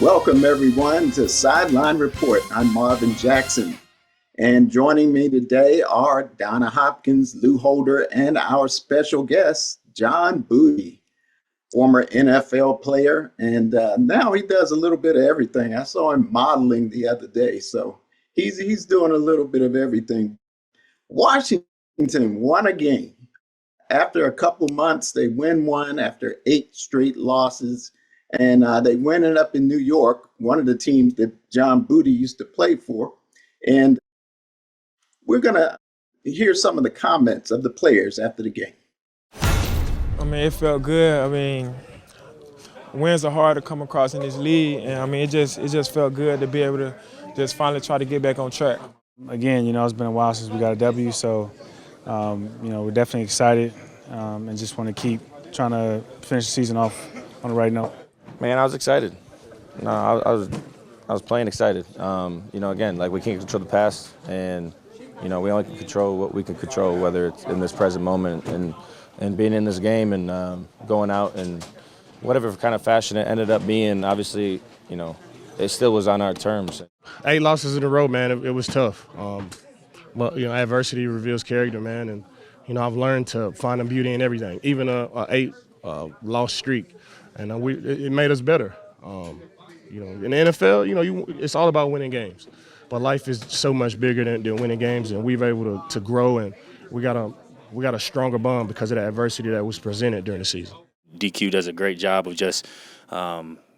Welcome, everyone, to Sideline Report. I'm Marvin Jackson. And joining me today are Donna Hopkins, Lou Holder, and our special guest, John Booty, former NFL player. And now he does a little bit of everything. I saw him modeling the other day. So he's doing a little bit of everything. Washington won a game. After a couple months, they win one after 8 straight losses. And they went it up in New York, one of the teams that John Booty used to play for. And we're going to hear some of the comments of the players after the game. I mean, it felt good. I mean, wins are hard to come across in this league. And, I mean, it just felt good to be able to just finally try to get back on track. Again, it's been a while since we got a W, so, we're definitely excited and just want to keep trying to finish the season off on the right note. Man, I was excited. No, I was playing excited. Again, like we can't control the past, and we only can control what we can control, whether it's in this present moment and being in this game and going out and whatever kind of fashion it ended up being. Obviously, it still was on our terms. 8 losses in a row, man. It was tough. But adversity reveals character, man, and I've learned to find the beauty in everything, even a 8 loss streak. And it made us better. In the NFL, it's all about winning games. But life is so much bigger than winning games, and we've been able to grow, and we got a stronger bond because of the adversity that was presented during the season. DQ does a great job of just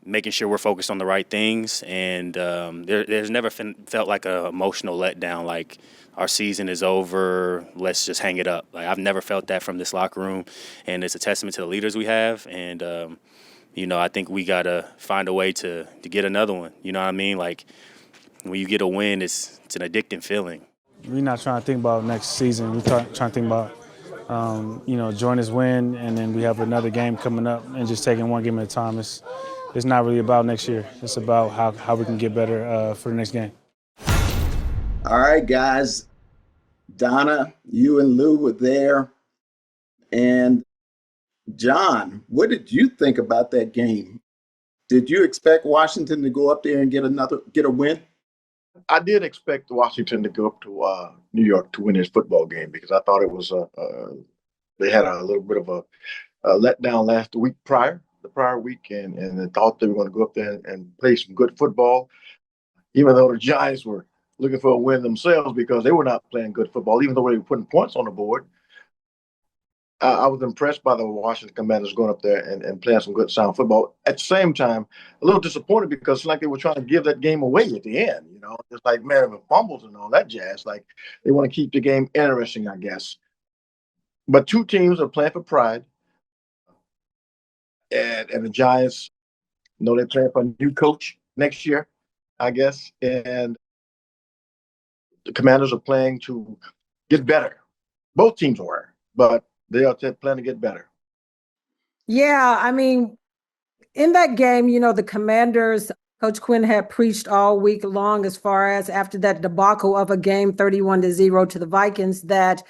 making sure we're focused on the right things, and there's never felt like an emotional letdown, like our season is over, let's just hang it up. Like, I've never felt that from this locker room, and it's a testament to the leaders we have, and I think we got to find a way to get another one. You know what I mean? Like, when you get a win, it's an addicting feeling. We're not trying to think about next season. We're trying to think about, enjoying this win, and then we have another game coming up and just taking one game at a time. It's not really about next year. It's about how we can get better for the next game. All right, guys. Donna, you and Lou were there. And John, what did you think about that game? Did you expect Washington to go up there and get a win? I did expect Washington to go up to New York to win this football game because I thought it was they had a little bit of a letdown the prior week, and they thought they were going to go up there and play some good football, even though the Giants were looking for a win themselves because they were not playing good football, even though they were putting points on the board. I was impressed by the Washington Commanders going up there and playing some good, sound football. At the same time, a little disappointed because it's like they were trying to give that game away at the end. It's like, man, with fumbles and all that jazz. Like, they want to keep the game interesting, I guess. But 2 teams are playing for pride. And the Giants, they're playing for a new coach next year, I guess. And the Commanders are playing to get better. Both teams were, but they are planning to get better. Yeah, I mean, in that game, the Commanders, Coach Quinn had preached all week long as far as after that debacle of a game 31-0 to the Vikings that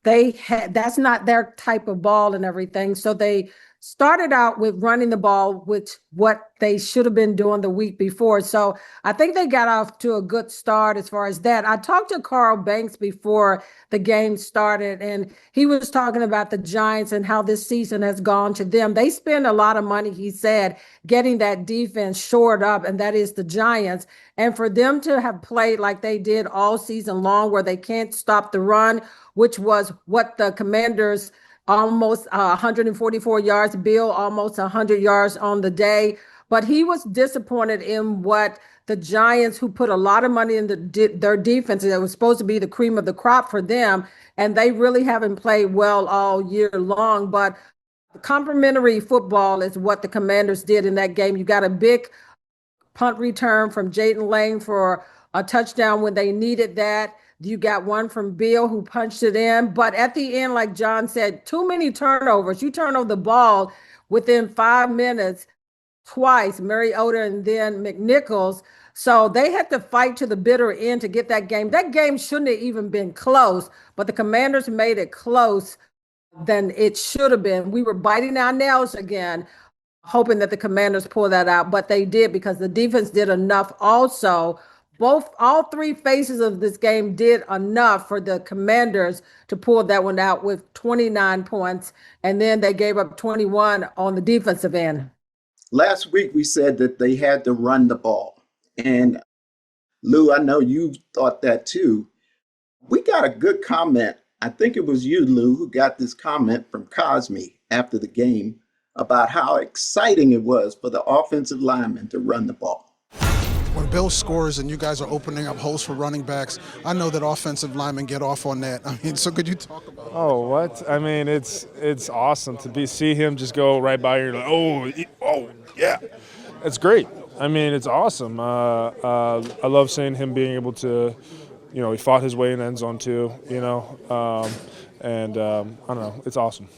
that's not their type of ball and everything. So they started out with running the ball, which what they should have been doing the week before. So I think they got off to a good start as far as that. I talked to Carl Banks before the game started, and he was talking about the Giants and how this season has gone to them. They spend a lot of money, he said, getting that defense shored up, and that is the Giants. And for them to have played like they did all season long, where they can't stop the run, which was what the Commanders almost 144 yards, Bill almost 100 yards on the day. But he was disappointed in what the Giants, who put a lot of money in their defense, that was supposed to be the cream of the crop for them, and they really haven't played well all year long. But complimentary football is what the Commanders did in that game. You got a big punt return from Jaden Lane for a touchdown when they needed that. You got one from Bill who punched it in. But at the end, like John said, too many turnovers. You turn over the ball within 5 minutes twice, Mariota and then McNichols. So they had to fight to the bitter end to get that game. That game shouldn't have even been close, but the Commanders made it close than it should have been. We were biting our nails again. hoping that the Commanders pull that out, but they did because the defense did enough also. All three phases of this game did enough for the Commanders to pull that one out with 29 points, and then they gave up 21 on the defensive end. Last week we said that they had to run the ball. And Lou, I know you thought that too. We got a good comment. I think it was you, Lou, who got this comment from Cosme after the game about how exciting it was for the offensive linemen to run the ball. When Bill scores and you guys are opening up holes for running backs, I know that offensive linemen get off on that. I mean, so could you talk about it? Oh, what? I mean, it's awesome to see him just go right by you, like, oh, yeah. It's great. I mean, it's awesome. I love seeing him being able to, he fought his way in the end zone too, I don't know, it's awesome.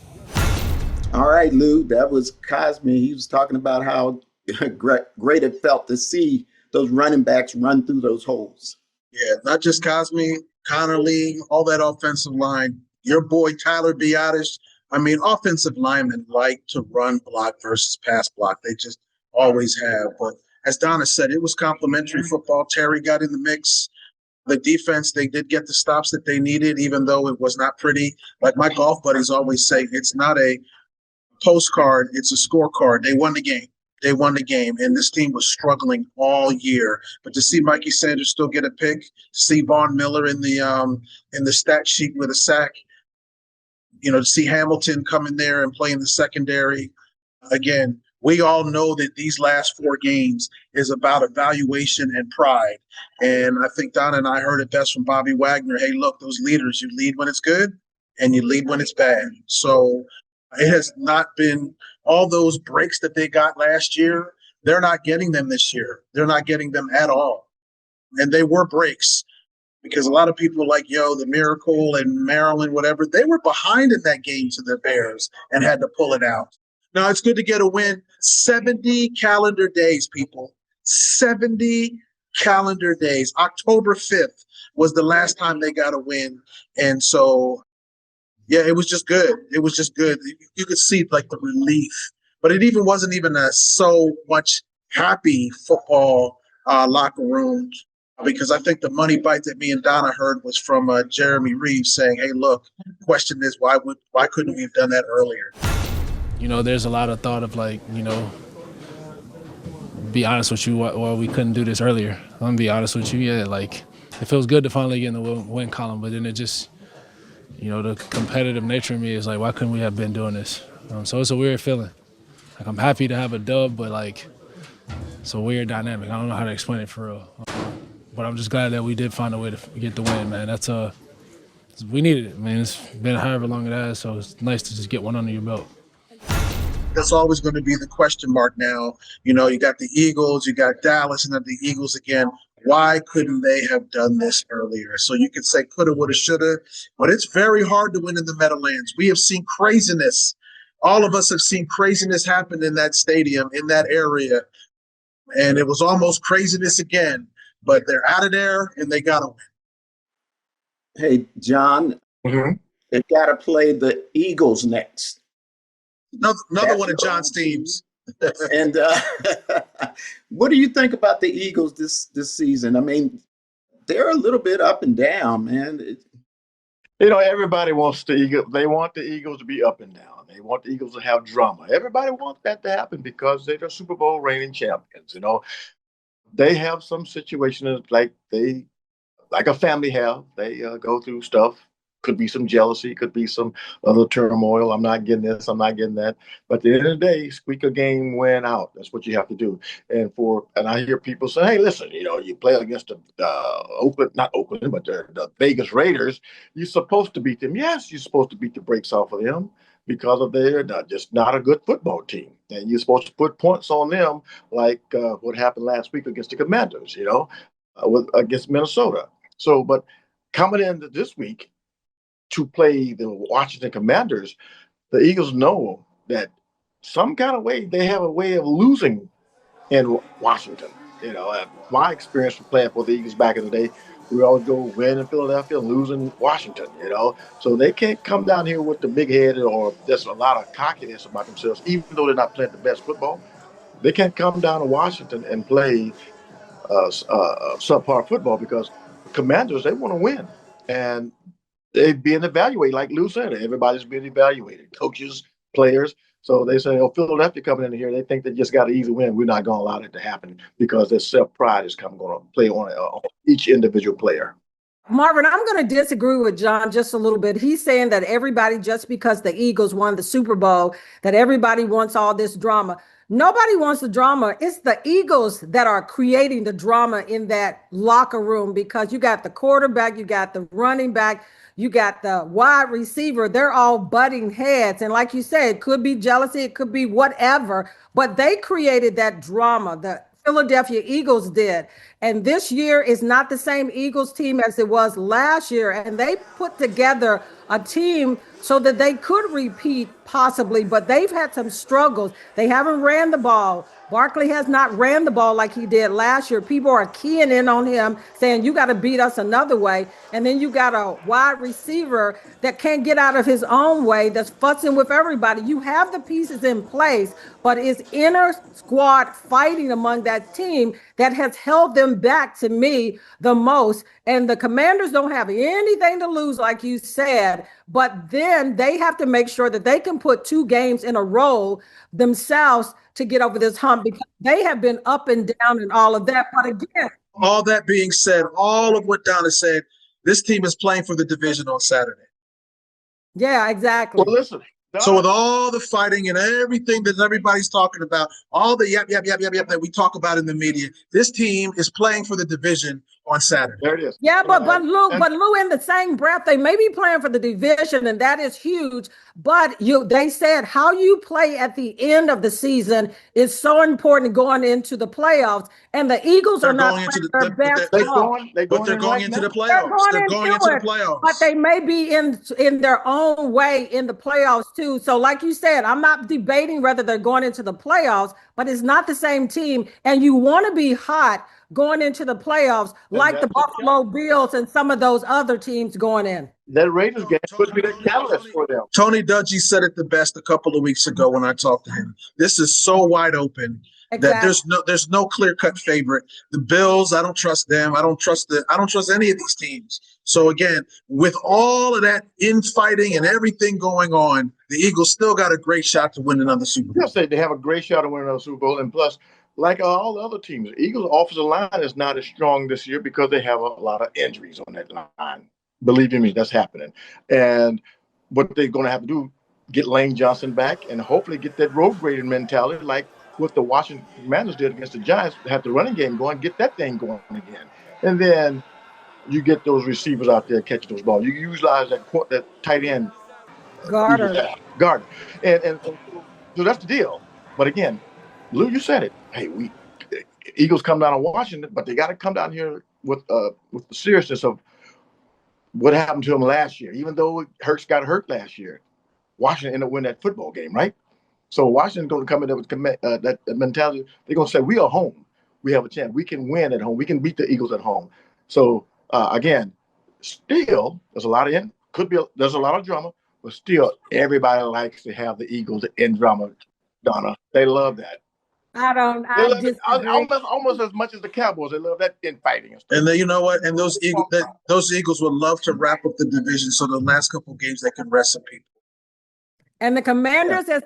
All right, Lou, that was Cosme. He was talking about how great it felt to see those running backs run through those holes. Yeah, not just Cosme, Connerly, all that offensive line. Your boy Tyler Biadasz. I mean, offensive linemen like to run block versus pass block. They just always have. But as Donna said, it was complimentary football. Terry got in the mix. The defense, they did get the stops that they needed, even though it was not pretty. Like my golf buddies always say, it's not a postcard, it's a scorecard. They won the game. They won the game, and this team was struggling all year. But to see Mikey Sanders still get a pick, to see Von Miller in the stat sheet with a sack, to see Hamilton come in there and play in the secondary. Again, we all know that these last four games is about evaluation and pride. And I think Donna and I heard it best from Bobby Wagner. Hey, look, those leaders, you lead when it's good and you lead when it's bad. So it has not been all those breaks that they got last year. They're not getting them this year. They're not getting them at all. And they were breaks because a lot of people like, the Miracle and Maryland, whatever, they were behind in that game to the Bears and had to pull it out. Now, it's good to get a win. 70 calendar days, people. 70 calendar days. October 5th was the last time they got a win. And so, yeah, it was just good. It was just good. You could see, like, the relief. But it wasn't even a so much happy football locker room, because I think the money bite that me and Donna heard was from Jeremy Reeves saying, hey, look, question is, why couldn't we have done that earlier? There's a lot of thought of be honest with you, well, we couldn't do this earlier. I'm going to be honest with you. Yeah, it feels good to finally get in the win column, but then it just, the competitive nature of me is why couldn't we have been doing this? So it's a weird feeling. I'm happy to have a dub, but it's a weird dynamic. I don't know how to explain it for real. But I'm just glad that we did find a way to get the win, man. We needed it, man. It's been however long it has, so it's nice to just get one under your belt. That's always going to be the question mark now. You got the Eagles, you got Dallas, and then the Eagles again. Why couldn't they have done this earlier? So you could say coulda, woulda, shoulda, but it's very hard to win in the Meadowlands. We have seen craziness. All of us have seen craziness happen in that stadium, in that area, and it was almost craziness again. But they're out of there, and they got to win. Hey, John, They got to play the Eagles next. Another one of John's teams. And what do you think about the Eagles this season? I mean, they're a little bit up and down, man. Everybody wants the Eagles. They want the Eagles to be up and down. They want the Eagles to have drama. Everybody wants that to happen because they're the Super Bowl reigning champions. They have some situations like a family have. They go through stuff. Could be some jealousy, could be some other turmoil. I'm not getting this, I'm not getting that. But at the end of the day, squeak a game, win out. That's what you have to do. And I hear people say, hey, listen, you play against not Oakland, but the Vegas Raiders. You're supposed to beat them. Yes, you're supposed to beat the brakes off of them because they're just not a good football team. And you're supposed to put points on them like what happened last week against the Commanders, against Minnesota. So, but coming into this week, to play the Washington Commanders, the Eagles know that some kind of way they have a way of losing in Washington. My experience from playing for the Eagles back in the day, We always go win in Philadelphia and lose in Washington, So they can't come down here with the big head or there's a lot of cockiness about themselves, even though they're not playing the best football. They can't come down to Washington and play subpar football because the Commanders, they want to win. And they're being evaluated, like Lou said. Everybody's being evaluated, coaches, players. So they say, oh, Philadelphia coming in here, they think they just got an easy win. We're not going to allow that to happen because their self-pride is going to play on each individual player. Marvin, I'm going to disagree with John just a little bit. He's saying that everybody, just because the Eagles won the Super Bowl, that everybody wants all this drama. Nobody wants the drama. It's the Eagles that are creating the drama in that locker room because you got the quarterback, you got the running back, you got the wide receiver. They're all butting heads. And like you said, it could be jealousy, it could be whatever, but they created that drama. The Philadelphia Eagles did. And this year is not the same Eagles team as it was last year. And they put together a team so that they could repeat possibly, but they've had some struggles. They haven't ran the ball. Barkley has not ran the ball like he did last year. People are keying in on him, saying, you got to beat us another way. And then you got a wide receiver that can't get out of his own way, that's fussing with everybody. You have the pieces in place, but it's inner squad fighting among that team that has held them back, to me, the most. And the Commanders don't have anything to lose, like you said, but then they have to make sure that they can put 2 games in a row themselves to get over this hump, because they have been up and down and all of that. But again, all that being said, all of what Donna said, this team is playing for the division on Saturday. Yeah, exactly. Well, listen. So with all the fighting and everything that everybody's talking about, all the yep that we talk about in the media, this team is playing for the division on Saturday. There it is. Yeah, but Lou, in the same breath, they may be playing for the division, and that is huge. But they said how you play at the end of the season is so important going into the playoffs. And the Eagles are not playing their best ball. But they're going into the playoffs. They're going into the playoffs. But they may be in their own way in the playoffs too. So, like you said, I'm not debating whether they're going into the playoffs, but it's not the same team. And you want to be hot going into the playoffs, like the Buffalo Bills and some of those other teams going in. That Raiders game could be the catalyst for them. Tony Dungy said it the best a couple of weeks ago when I talked to him. This is so wide open that there's no clear-cut favorite. The Bills, I don't trust them. I don't trust any of these teams. So again, with all of that infighting and everything going on, the Eagles still got a great shot to win another Super Bowl. Yes, they have a great shot to win another Super Bowl, and plus, like all the other teams, the Eagles' offensive line is not as strong this year because they have a lot of injuries on that line. Believe me, that's happening. And what they're going to have to do, get Lane Johnson back and hopefully get that road grading mentality like what the Washington Commanders did against the Giants, have the running game going, get that thing going again. And then you get those receivers out there catching those balls. You utilize that tight end. Gardner. And so that's the deal. But again, Lou, you said it. Hey, Eagles come down to Washington, but they got to come down here with the seriousness of what happened to them last year. Even though Hurts got hurt last year, Washington ended up winning that football game, right? So Washington's going to come in there with that mentality. They're going to say, we are home. We have a chance. We can win at home. We can beat the Eagles at home. So again, still there's a lot of drama, but still everybody likes to have the Eagles in drama. Donna, they love that. I almost as much as the Cowboys. They love that infighting and stuff. And then you know what? And those Eagles would love to wrap up the division so the last couple of games they can rest some people. And the Commanders, as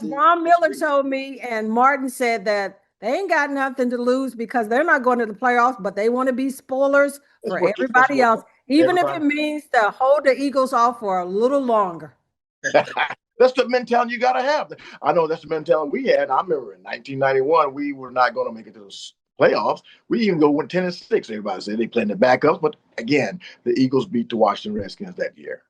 Ron Miller told me, and Martin said that they ain't got nothing to lose because they're not going to the playoffs, but they want to be spoilers for everybody else, even if it means to hold the Eagles off for a little longer. That's the mentality you got to have. I know that's the mentality we had. I remember in 1991, we were not going to make it to the playoffs. We even went 10-6. Everybody said they playing the backups. But again, the Eagles beat the Washington Redskins that year.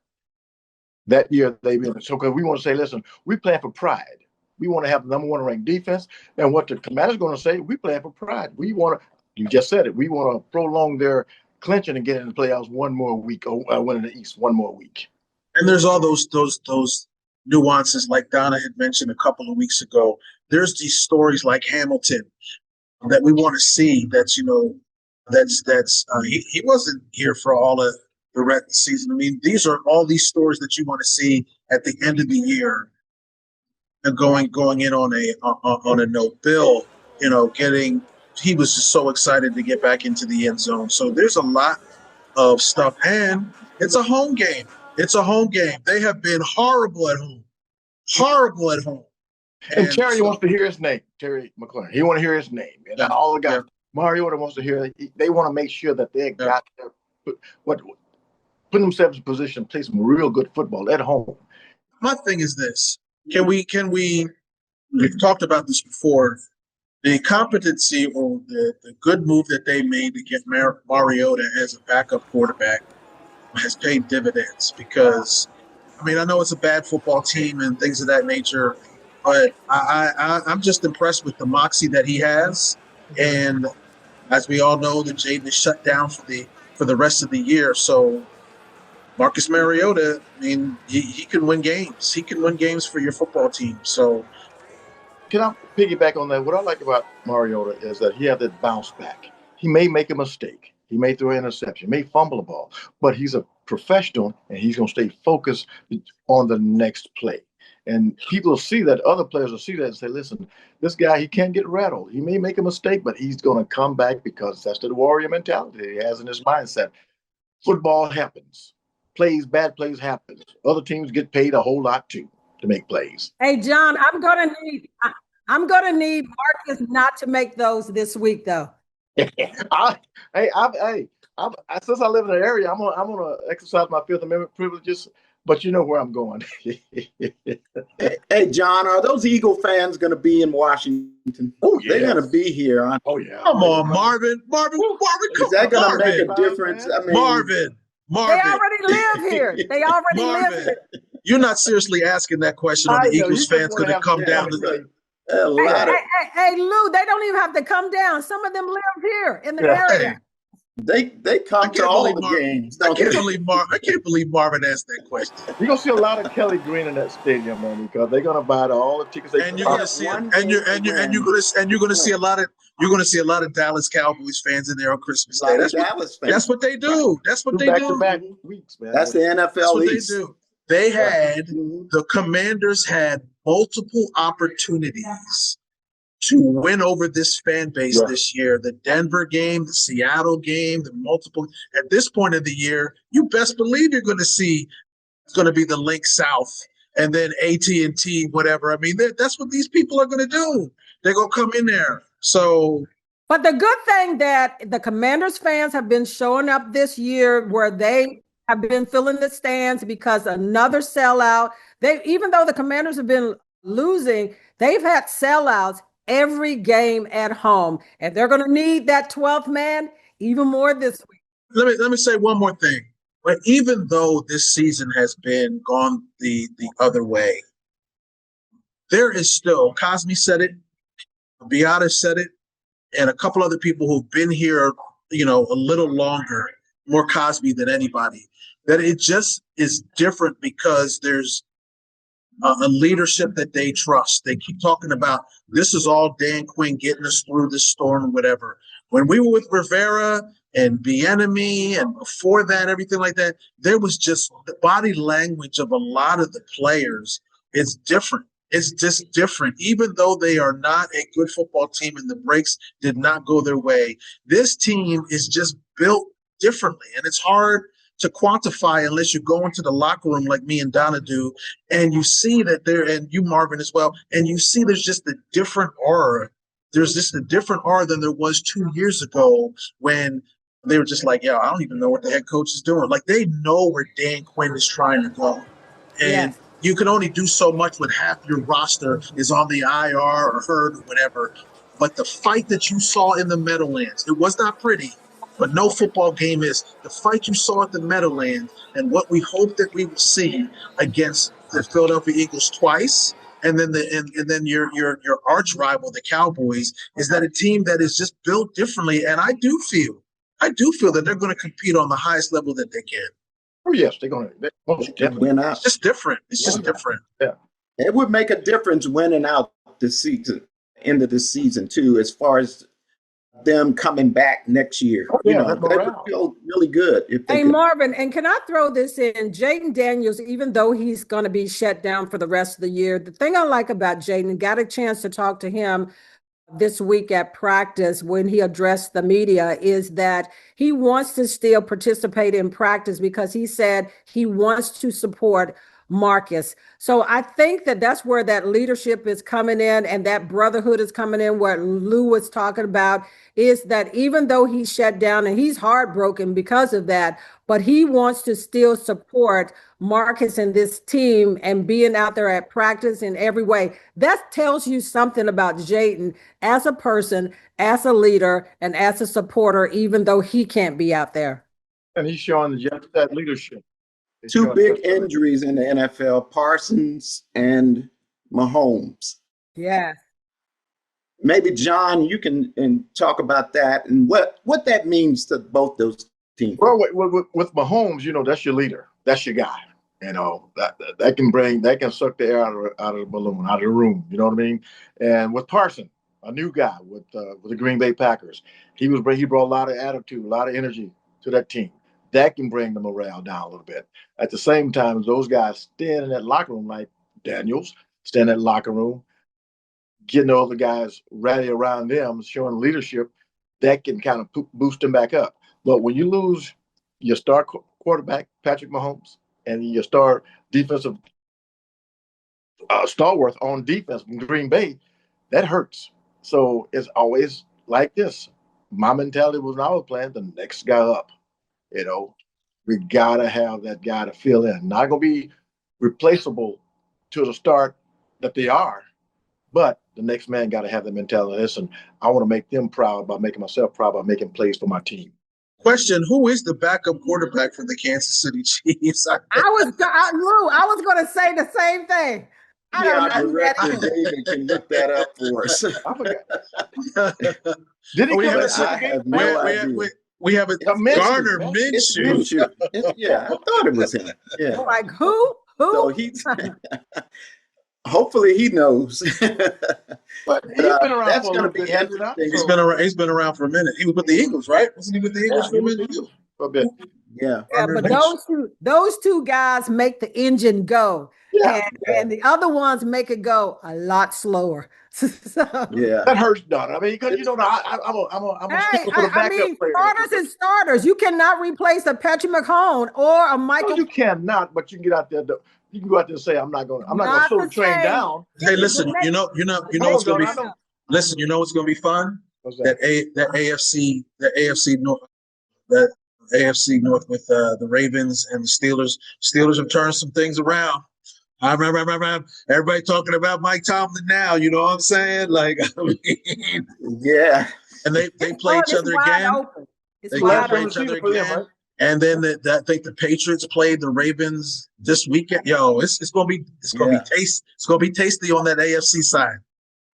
That year, they've been so because we want to say, listen, we playing for pride. We want to have the number 1 ranked defense. And what the Commanders going to say, we playing for pride. We want to, you just said it, we want to prolong their clinching and get in the playoffs one more week, or winning the East one more week. And there's all those nuances like Donna had mentioned a couple of weeks ago. There's these stories like Hamilton that we want to see that's, He wasn't here for all of the rest of the season. I mean, these are all these stories that you want to see at the end of the year, and going in on a no bill. He was just so excited to get back into the end zone. So there's a lot of stuff, and it's a home game. It's a home game. They have been horrible at home. Horrible at home. And Terry wants to hear his name, Terry McLaurin. He want to hear his name. And all the guys, Mariota wants to hear. They want to make sure that they got put themselves in position to play some real good football at home. My thing is this: Can we? We've talked about this before. The competency or the good move that they made to get Mariota as a backup quarterback has paid dividends, because, I mean, I know it's a bad football team and things of that nature, but I'm just impressed with the moxie that he has. And as we all know, the Jaden is shut down for the rest of the year. So Marcus Mariota, I mean, he can win games. He can win games for your football team. So can I piggyback on that? What I like about Mariota is that he has that bounce back. He may make a mistake. He may throw an interception, may fumble a ball, but he's a professional and he's going to stay focused on the next play. And people will see that, other players will see that and say, listen, this guy, he can't get rattled. He may make a mistake, but he's going to come back, because that's the warrior mentality he has in his mindset. Football happens. Bad plays happen. Other teams get paid a whole lot too to make plays. Hey, John, I'm gonna need Marcus not to make those this week, though. Since I live in the area, I'm gonna exercise my Fifth Amendment privileges. But you know where I'm going. Hey, John, are those Eagle fans going to be in Washington? Oh, yeah. They're going to be here. Oh, yeah. Come on, Marvin. Is that going to make a difference? I mean, Marvin. They already live here. Live here. You're not seriously asking that question on the Eagles fans going to come down to the. Hey, Lou, they don't even have to come down. Some of them live here in the area. They come to all the games. I can't believe Marvin asked that question. You're gonna see a lot of Kelly Green in that stadium, man, because they're gonna buy all the tickets. And you're gonna see a lot of Dallas Cowboys fans in there on Christmas Day. That's what they do. That's what they do. Back-to-back weeks, man. That's the NFL East. They had the Commanders had multiple opportunities to win over this fan base this year. The Denver game, the Seattle game, the multiple. At this point of the year, you best believe you're going to see it's going to be the Link South and then AT&T, whatever. I mean, that's what these people are going to do. They're going to come in there. So, but the good thing that the Commanders fans have been showing up this year, where they have been filling the stands because another sellout. Even though the Commanders have been losing, they've had sellouts every game at home, and they're going to need that 12th man even more this week. Let me say one more thing. But even though this season has been gone the other way, there is still, Cosme said it, Beata said it, and a couple other people who've been here, a little longer, more Cosme than anybody, that it just is different because there's a leadership that they trust. They keep talking about this is all Dan Quinn getting us through this storm or whatever. When we were with Rivera and Bieniemy and before that, everything like that, there was just the body language of a lot of the players is different. It's just different. Even though they are not a good football team and the breaks did not go their way, this team is just built differently. And it's hard to quantify unless you go into the locker room like me and Donna do, and you see that there, and you, Marvin, as well, and you see there's just a different aura. There's just a different aura than there was 2 years ago when they were just like, yeah, I don't even know what the head coach is doing. Like, they know where Dan Quinn is trying to go. And you can only do so much when half your roster is on the IR or hurt or whatever. But the fight that you saw in the Meadowlands, it was not pretty. But no football game is. The fight you saw at the Meadowlands and what we hope that we will see against the Philadelphia Eagles twice, and then your arch rival, the Cowboys, is that a team that is just built differently. And I do feel that they're going to compete on the highest level that they can. Oh yes, they're going to win out. It's just different. It's just different. Yeah, it would make a difference winning out this season, end of the season too, as far as them coming back next year? Oh, yeah, they would feel really good if they Hey, could. Marvin, and can I throw this in? Jaden Daniels, even though he's going to be shut down for the rest of the year, the thing I like about Jaden, got a chance to talk to him this week at practice when he addressed the media, is that he wants to still participate in practice because he said he wants to support Marcus. So I think that that's where that leadership is coming in and that brotherhood is coming in. What Lou was talking about is that even though he's shut down and he's heartbroken because of that, but he wants to still support Marcus and this team and being out there at practice in every way. That tells you something about Jaden as a person, as a leader, and as a supporter, even though he can't be out there. And he's showing just that leadership. Two big injuries in the NFL, Parsons and Mahomes. Yeah. Maybe, John, you can talk about that and what that means to both those teams. Well, with Mahomes, that's your leader. That's your guy. That can suck the air out of the balloon, out of the room. You know what I mean? And with Parsons, a new guy with the Green Bay Packers, he brought a lot of attitude, a lot of energy to that team. That can bring the morale down a little bit. At the same time, those guys stand in that locker room like Daniels, stand in that locker room, getting the other guys rally around them, showing leadership, that can kind of boost them back up. But when you lose your star quarterback, Patrick Mahomes, and your star defensive stalwart on defense from Green Bay, that hurts. So it's always like this. My mentality was when I was playing, the next guy up. We got to have that guy to fill in. Not going to be replaceable to the start that they are, but the next man got to have the mentality. Listen, I want to make them proud by making myself proud by making plays for my team. Question: who is the backup quarterback for the Kansas City Chiefs? Lou, I was going to say the same thing. Director David can look that up for us. I forgot. Did he come in? We have a Garner Minshew. Yeah, I thought it was him. Yeah. Like who? So hopefully he knows. But he's been around. That's going to be interesting. He's been around for a minute. He was with the Eagles, right? Wasn't he with the Eagles for a minute? For a bit. Yeah. Yeah, but those two guys make the engine go. Yeah. And the other ones make it go a lot slower. Yeah, that hurts, Donna. I mean, because I'm a stick for the backup player. Starters and starters. You cannot replace a Patrick Mahomes or a Micah. No, you cannot. But you can get out there. You can go out there and say, I'm not going to slow the train down. Hey, listen. You know what's going to be. Listen, you know what's going to be fun. That AFC North with the Ravens and the Steelers. Steelers have turned some things around. Everybody talking about Mike Tomlin now. You know what I'm saying? Like, yeah. And they play each other again. They play each other again. Right? And then I think the Patriots played the Ravens this weekend. Yo, it's gonna be tasty on that AFC side.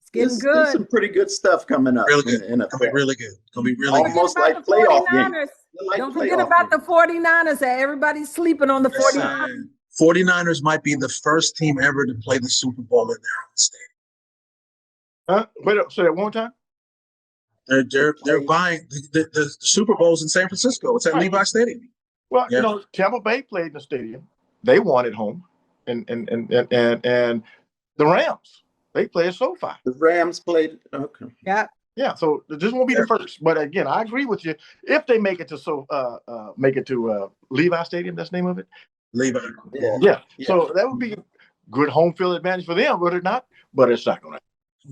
It's getting good. There's some pretty good stuff coming up. Really good. It's gonna be really good. It's gonna be really good. Almost like playoff games. Don't forget about the 49ers. That everybody's sleeping on the 49ers. 49ers might be the first team ever to play the Super Bowl in their own stadium. Wait up, say that one time. They're buying the Super Bowl's in San Francisco. It's at Levi Stadium. Well, Tampa Bay played in the stadium. They won at home, and the Rams they play at SoFi. The Rams played. Okay. Yeah. Yeah. So this won't be the first, but again, I agree with you. If they make it to Levi Stadium, that's the name of it. Levi. Yeah. So that would be a good home field advantage for them, would it not? But it's not going to.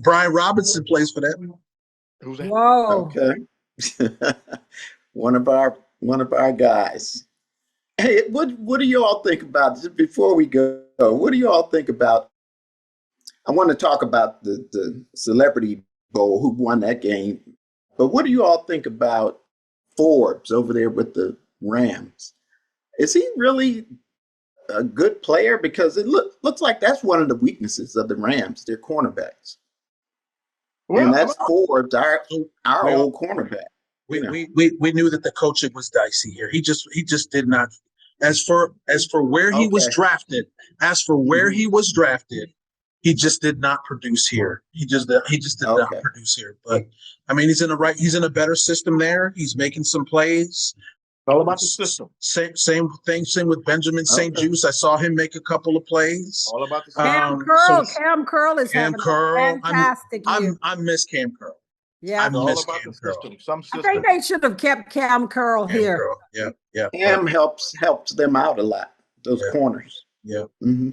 Brian Robinson plays for them. Who's that? Whoa. Okay. one of our guys. Hey, what do you all think about this? Before we go? What do you all think about? I want to talk about the Celebrity Bowl, who won that game. But what do you all think about Forbes over there with the Rams? Is he really a good player? Because it looks like that's one of the weaknesses of the Rams, their cornerbacks. Well, and that's Forbes, our old cornerback. We knew that the coaching was dicey here. He just did not. As for where he was drafted, He just did not produce here. He just did not produce here. But I mean, he's in a better system there. He's making some plays. All about the system. Same thing. Same with Benjamin St. Juice. I saw him make a couple of plays. All about the system. Cam Curl is having a fantastic year. I miss Cam Curl. Yeah, it's all about the system. Some system. I think they should have kept Cam Curl here. Curl. Yeah. Cam helps them out a lot. Those corners. Yeah. Mm-hmm.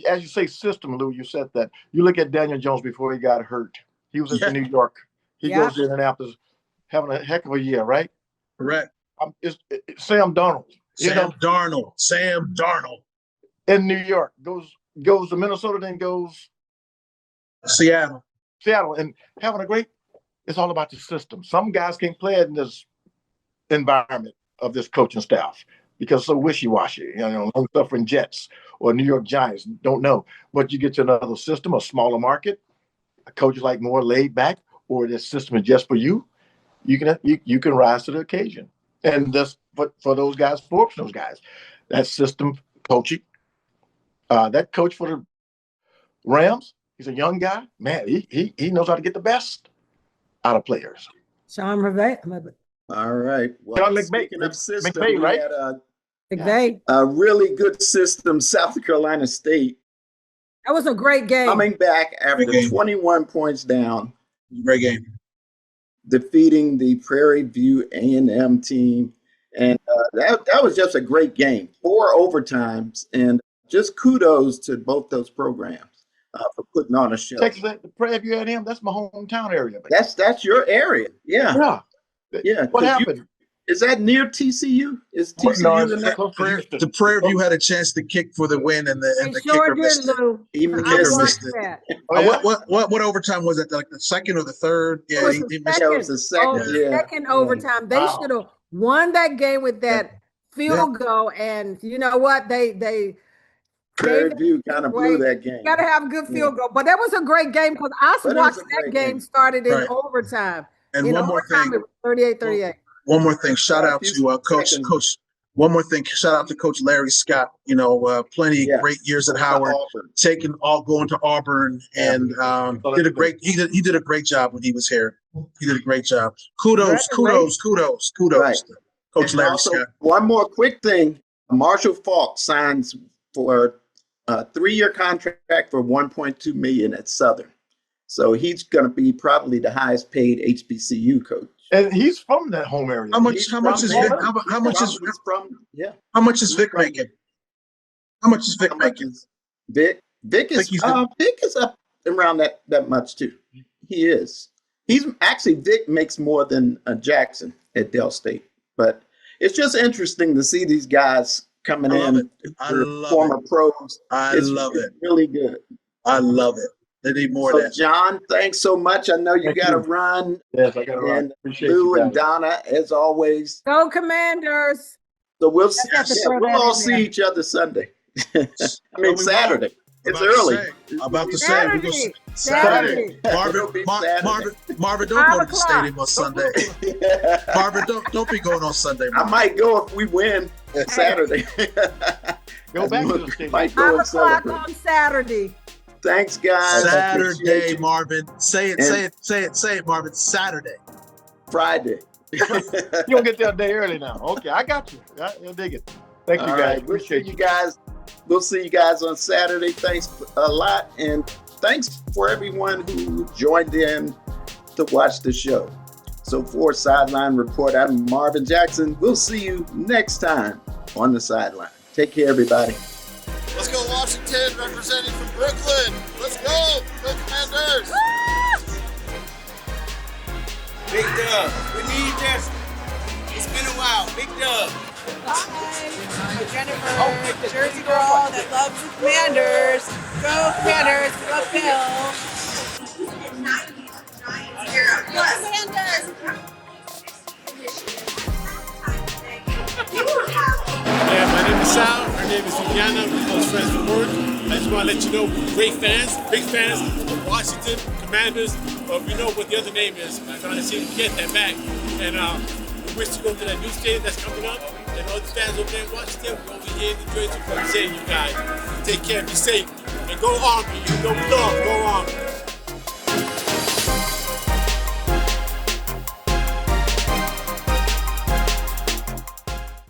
As you say, system, Lou. You said that. You look at Daniel Jones before he got hurt. He was in New York. He goes to Indianapolis, having a heck of a year, right? Correct. It's Sam Darnold. Sam Darnold. In New York. Goes to Minnesota, then goes Seattle, and having a great. It's all about the system. Some guys can't play in this environment of this coaching staff because it's so wishy-washy. Long-suffering Jets or New York Giants, don't know. But you get to another system, a smaller market, a coach is like more laid back, or this system is just for you. You can rise to the occasion. And that's for those guys, for those guys, that system coaching, that coach for the Rams, he's a young guy. Man, he knows how to get the best out of players. Sean McVay. All right. Well, Sean speaking of system, McVay, right? We had a really good system, South Carolina State. That was a great game. Coming back after 21 points down. Great game. Defeating the Prairie View A&M team. And that was just a great game. 4 overtimes. And just kudos to both those programs for putting on a show. Texas, the Prairie View A&M, that's my hometown area. That's your area. Yeah. What happened? Is that near TCU? Is TCU the Prairie View had a chance to kick for the win, and the kicker missed it. He missed it. What overtime was it? Like the second or the third? Yeah, he missed it. It was the second. Second overtime. They should have won that game with that field goal. And you know what? They Prairie View kind of blew that game. Got to have a good field goal. But that was a great game because I watched that game started in overtime. And one more thing, 38-38. One more thing. Shout out to Coach. One more thing. Shout out to Coach Larry Scott. Plenty of great years at Howard, going to Auburn, and did a great. He did a great job when he was here. He did a great job. Kudos Right. to Coach Larry also, Scott. One more quick thing. Marshall Faulk signs for a 3-year contract for $1.2 million at Southern. So he's going to be probably the highest paid HBCU coach. And he's from that home area. How much is Vic? How much is Vic making? How much is Vic making? Vic is up around that much too. He is. Vic makes more than Jackson at Dell State. But it's just interesting to see these guys coming in. Former pros. I love it. Really good. I love it. They need more of that. John, thanks so much. I know you got to run. Yes, I got to run. Appreciate Lou and Donna, as always. Go Commanders. So we'll all see each other Sunday. Saturday. It's early. I'm about to say, we go Saturday. Marvin, don't go to the stadium on Sunday. Marvin, don't be going on Sunday. I might go if we win Saturday. Go back to the stadium. 5 o'clock on Saturday. Thanks, guys. Saturday, Marvin. Say it, Marvin. Saturday. Friday. You don't get there a day early now. Okay, I got you. I dig it. Thank you, guys. Right. Appreciate you guys. We'll see you guys on Saturday. Thanks a lot. And thanks for everyone who joined in to watch the show. So for Sideline Report, I'm Marvin Jackson. We'll see you next time on the Sideline. Take care, everybody. Let's go Washington, representing from Brooklyn. Let's go. Go Commanders. Big dub. We need this. It's been a while. Big dub. Hi, I'm Jennifer, Jersey girl that loves the Commanders. Go Commanders. Love Bill. Go Commanders. Yeah, my name is Sal. Her name is Viviana. We're close friends from work. I just want to let you know we're great fans, big fans of Washington Commanders. But we know what the other name is. I'm trying to see if we get that back. And we wish to go to that new stadium that's coming up. And all the fans over there in Washington, we're over here in the Jersey representing you guys. Take care, be safe. And go Army. You know we love. Go Army.